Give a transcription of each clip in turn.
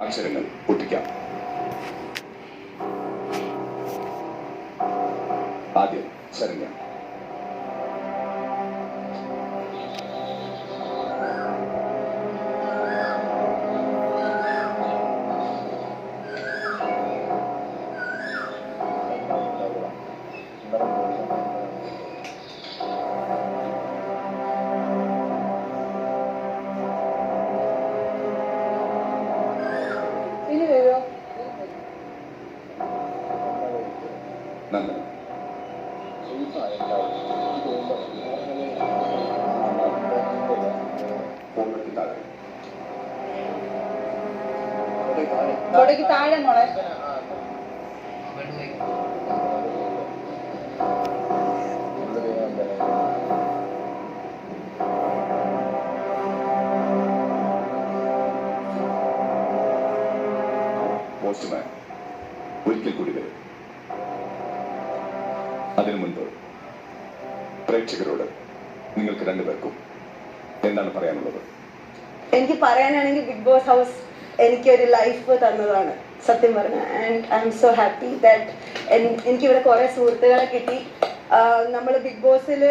അക്ഷരങ്ങൾ പൊട്ടിക്കാം. ആദ്യം ശരണ്യ. നന്ദന. താഴെ മോളെ പോസ്റ്റ്മാൻ ഒരിക്കൽ കൂടി വരും. അതിനു മുൻപ് പ്രേക്ഷകരോട് നിങ്ങൾക്ക് രണ്ടുപേർക്കും എന്താണ് പറയാനുള്ളത്? എനിക്ക് പറയാനാണെങ്കിൽ ബിഗ് ബോസ് ഹൗസ് എനിക്കൊരു ലൈഫ് തന്നതാണ് സത്യം പറഞ്ഞ. And I M so happy that എനിക്കിവിടെ കുറേ സുഹൃത്തുക്കളെ കിട്ടി. നമ്മൾ ബിഗ് ബോസിൽ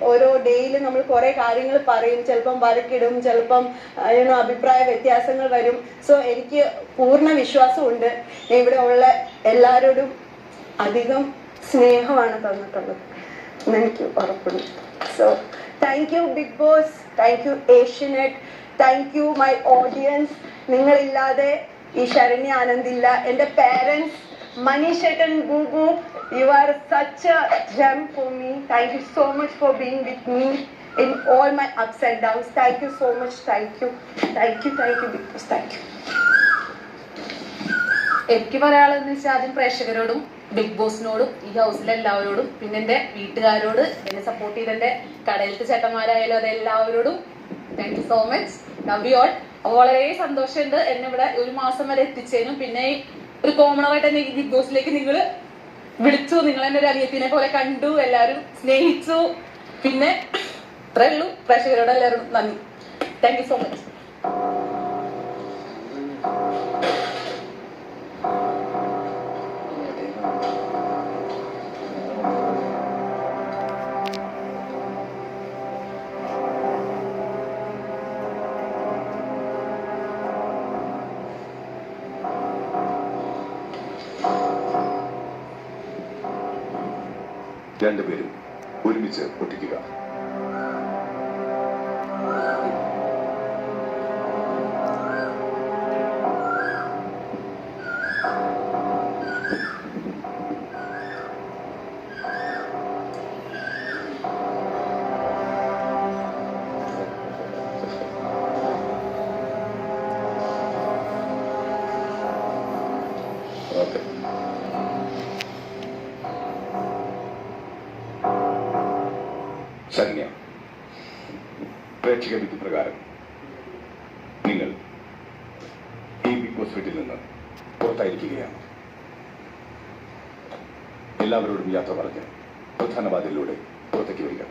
ഓരോ ഡേയിൽ നമ്മൾ കുറേ കാര്യങ്ങൾ പറയും, ചിലപ്പം വരക്കിടും, ചിലപ്പം അഭിപ്രായ വ്യത്യാസങ്ങൾ വരും. സോ എനിക്ക് പൂർണ്ണ വിശ്വാസമുണ്ട് ഇവിടെ ഉള്ള എല്ലാവരോടും അധികം സ്നേഹമാണ് തന്നിട്ടുള്ളത് എന്നെനിക്ക് ഉറപ്പുണ്ട്. So thank you Bigg Boss, thank you Asianet, thank you my audience. നിങ്ങളില്ലാതെ ഈ ശരണ്യ ആനന്ദില്ല. എൻ്റെ പേരൻസ് മനീഷേട്ടൻ, Gugu, you are such a gem for me. Thank you so much for being with me in all my ups and downs. Thank you so much. Thank you Big Boss. Thank you. എനിക്ക് പറയാനുള്ളതെന്ന് വെച്ചാൽ ആദ്യം പ്രേക്ഷകരോടും big ബോസിനോടും ഈ ഹൗസിലെ എല്ലാവരോടും പിന്നെ എൻ്റെ വീട്ടുകാരോട്, എന്നെ സപ്പോർട്ട് ചെയ്ത എൻ്റെ കടയിലത്തെ ചേട്ടന്മാരായാലും അതെല്ലാവരോടും thank you so much. Love you all. അപ്പോൾ വളരെ സന്തോഷമുണ്ട് എന്നെ ഇവിടെ ഒരു മാസം വരെ എത്തിച്ചതിനും. പിന്നെ ഒരു കോമണറായിട്ട് എന്നെ ബിഗ് ബോസിലേക്ക് നിങ്ങൾ വിളിച്ചു, നിങ്ങൾ എന്നെ ഒരു അനിയത്തിനെ പോലെ കണ്ടു, എല്ലാവരും സ്നേഹിച്ചു. പിന്നെ ഇത്രയേ ഉള്ളൂ. പ്രേക്ഷകരോട് എല്ലാവരോടും നന്ദി. Thank you so much. രണ്ടുപേരും ഒരുമിച്ച് പൊട്ടിക്കുക. ഓക്കെ. ശരണ്യ, പ്രേക്ഷക വിധി പ്രകാരം നിങ്ങൾ ഈ ബിഗ് ബോസ് വീട്ടിൽ നിന്ന് പുറത്തായിരിക്കുകയാണ്. എല്ലാവരോടും യാത്ര പറഞ്ഞ് പ്രധാന വാതിലിലൂടെ പുറത്തേക്ക് വരിക.